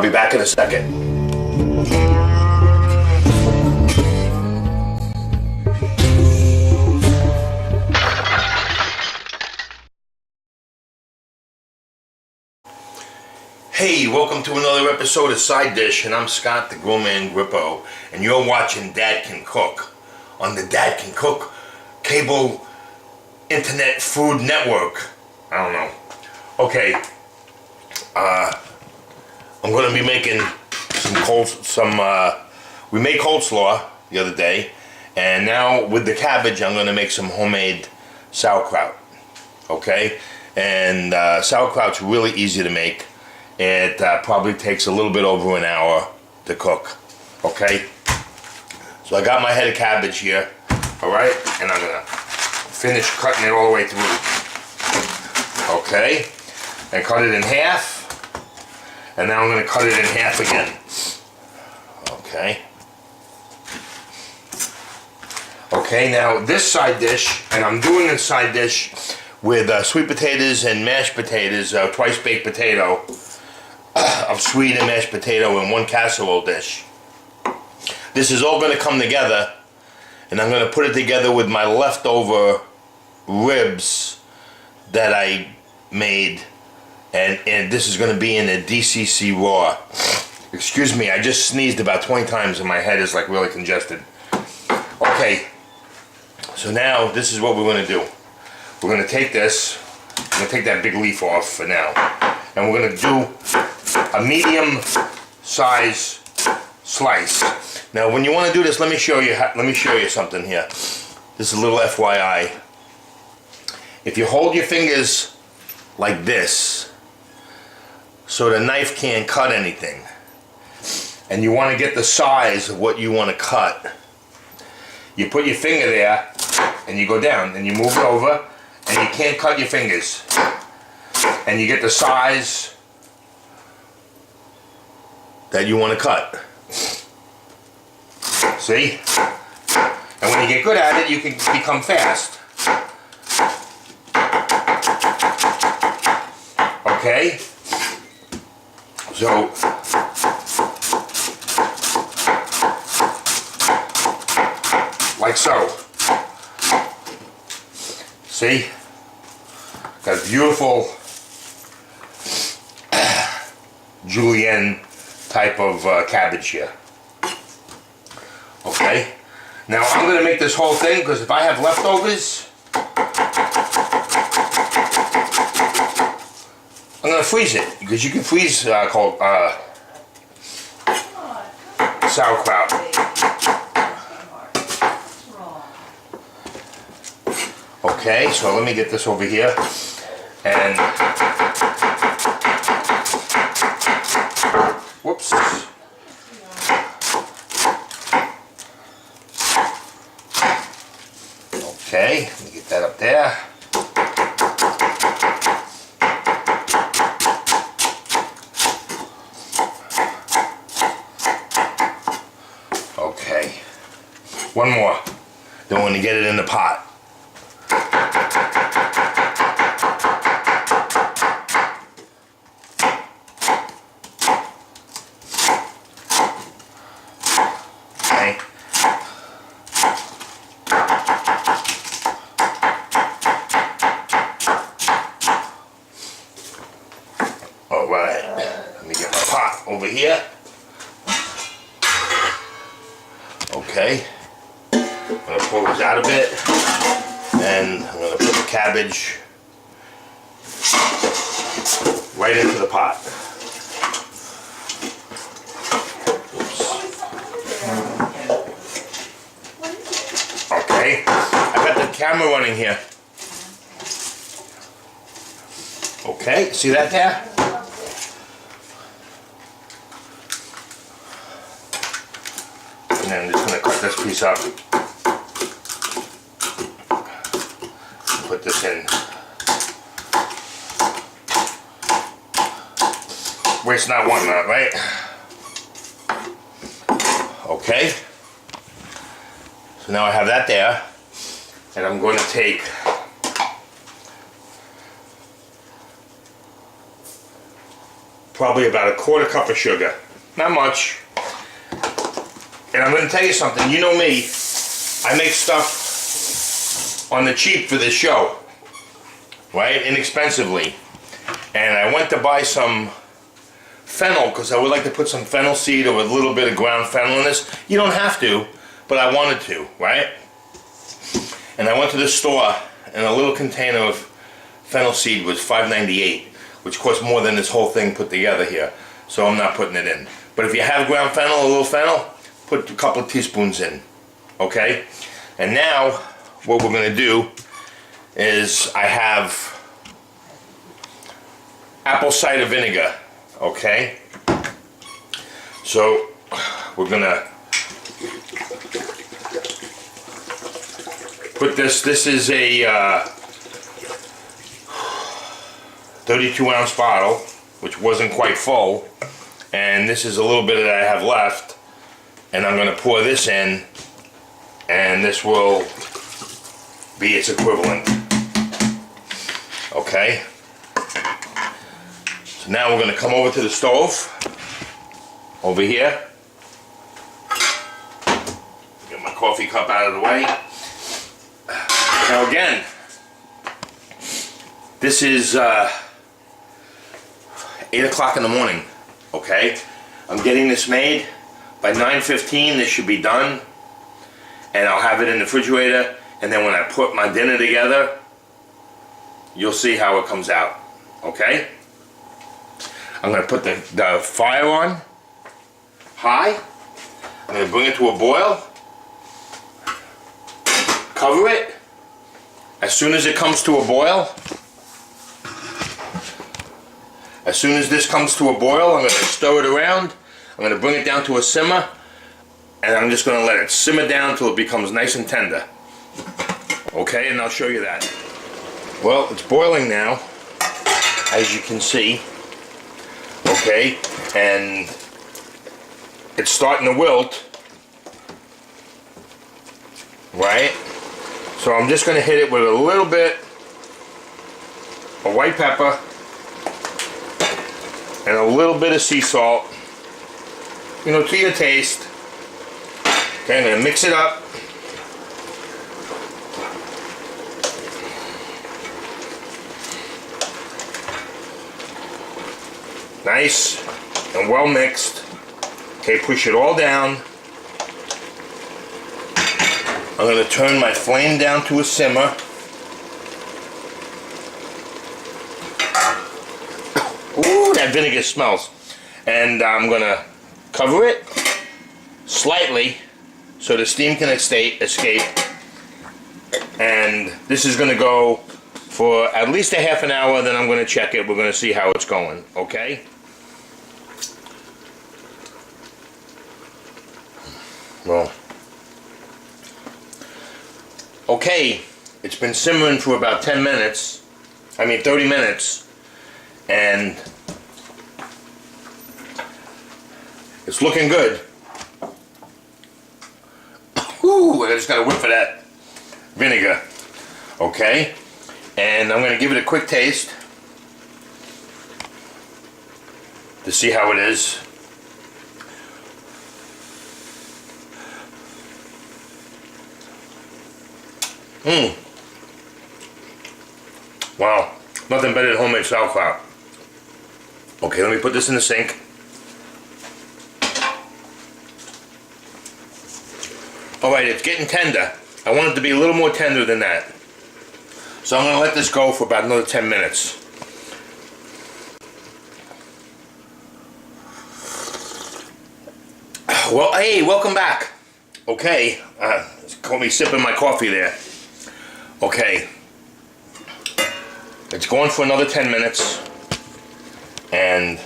be back in a second. Hey, welcome to another episode of Side Dish, and I'm Scott, the GRILLMAN GRIPPO, and you're watching Dad Can Cook on the Dad Can Cook cable internet food network. I don't know. Okay, I'm going to be making we made coleslaw the other day, and now with the cabbage I'm going to make some homemade sauerkraut. Okay, and sauerkraut's really easy to make. It probably takes a little bit over an hour to cook. Okay, so I got my head of cabbage here, alright, and I'm gonna finish cutting it all the way through. Okay, and cut it in half, and now I'm gonna cut it in half again. Okay. Okay, now this side dish, and I'm doing this side dish with sweet potatoes and mashed potatoes, twice baked potato of sweet and mashed potato in one casserole dish. This is all going to come together, and I'm going to put it together with my leftover ribs that I made, and this is going to be in a DCC raw. Excuse me, I just sneezed about 20 times and my head is like really congested. Okay, so now this is what we're going to do. We're going to take this, I'm going to take that big leaf off for now, and we're going to do a medium size slice. Now when you want to do this, let me show you something here. This is a little FYI. If you hold your fingers like this so the knife can't cut anything, and you want to get the size of what you want to cut, you put your finger there and you go down and you move it over, and you can't cut your fingers, and you get the size that you want to cut. See? And when you get good at it, you can become fast. Okay? So, like so. See? Got a beautiful julienne type of cabbage here. Okay, now I'm going to make this whole thing, because if I have leftovers, I'm going to freeze it, because you can freeze sauerkraut. Okay, so let me get this over here, and whoops. Okay, let me get that up there. Okay, one more. Then we're going to get it in the pot. Alright, let me get my pot over here. Okay, I'm going to pull this out a bit, and I'm going to put the cabbage right into the pot. Okay, I got the camera running here. Okay, see that there? And then I'm just going to cut this piece up. Put this in. Waste not, want not, right? Okay. So now I have that there. And I'm going to take probably about a quarter cup of sugar. Not much. And I'm going to tell you something. You know me. I make stuff on the cheap for this show. Right? Inexpensively. And I went to buy some fennel because I would like to put some fennel seed or a little bit of ground fennel in this. You don't have to, but I wanted to, right? And I went to the store and a little container of fennel seed was $5.98, which costs more than this whole thing put together here. So I'm not putting it in. But if you have ground fennel, a little fennel, put a couple of teaspoons in, okay? And now, what we're gonna do is I have apple cider vinegar, okay? So, we're gonna put this is a 32-ounce bottle, which wasn't quite full, and this is a little bit that I have left, and I'm going to pour this in, and this will be its equivalent. Okay? So now we're going to come over to the stove, over here. Get my coffee cup out of the way. Now again, this is 8 o'clock in the morning, okay? I'm getting this made. By 9:15 this should be done. And I'll have it in the refrigerator. And then when I put my dinner together, you'll see how it comes out, okay? I'm going to put the fire on high. I'm going to bring it to a boil. Cover it. As soon as it comes to a boil, as soon as this comes to a boil, I'm going to stir it around. I'm going to bring it down to a simmer, and I'm just going to let it simmer down until it becomes nice and tender. Okay, and I'll show you that. Well, it's boiling now, as you can see. Okay, and it's starting to wilt. Right? So I'm just going to hit it with a little bit of white pepper and a little bit of sea salt, you know, to your taste. Okay, I'm going to mix it up. Nice and well mixed. Okay, push it all down. I'm going to turn my flame down to a simmer. Ooh, that vinegar smells. And I'm going to cover it slightly so the steam can escape. And this is going to go for at least a half an hour, then I'm going to check it. We're going to see how it's going, okay? Well, okay, it's been simmering for about 30 minutes, and it's looking good. Ooh, I just got a whiff of that vinegar. Okay, and I'm going to give it a quick taste to see how it is. Wow, nothing better than homemade sauerkraut. Okay, let me put this in the sink. Alright, it's getting tender. I want it to be a little more tender than that. So I'm going to let this go for about another 10 minutes. Well, hey, welcome back. Okay, caught me sipping my coffee there. Okay, it's going for another 10 minutes, and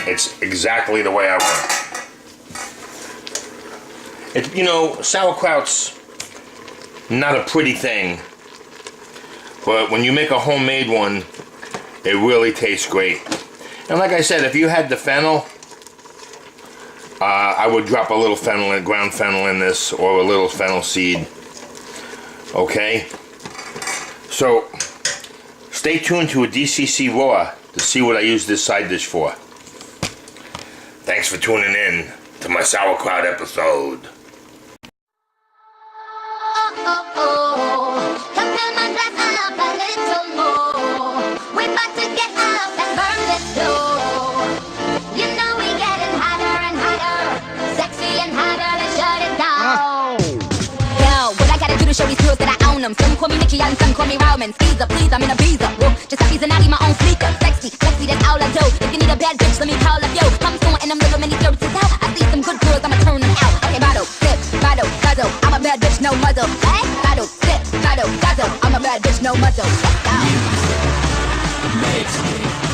it's exactly the way I want it. You know, sauerkraut's not a pretty thing, but when you make a homemade one, it really tastes great. And like I said, if you had the fennel, I would drop a little fennel, ground fennel in this, or a little fennel seed. Okay? So, stay tuned to a DCC Raw to see what I use this side dish for. thanks for tuning in to my sauerkraut episode. Show these girls that I own them. Some call me Mickey and some call me Roman. Skeezer, please, I'm in a visa. Whoa, just stop using out my own sneaker. Sexy, that's all I do. If you need a bad bitch, let me call up yo. I'm soon and I'm living many services out. I see some good girls, I'ma turn them out. Okay, bottle, sip, bottle, guzzle. I'm a bad bitch, no muzzle. Hey, bottle, sip, bottle, guzzle. I'm a bad bitch, no muzzle. Let's go. Makes me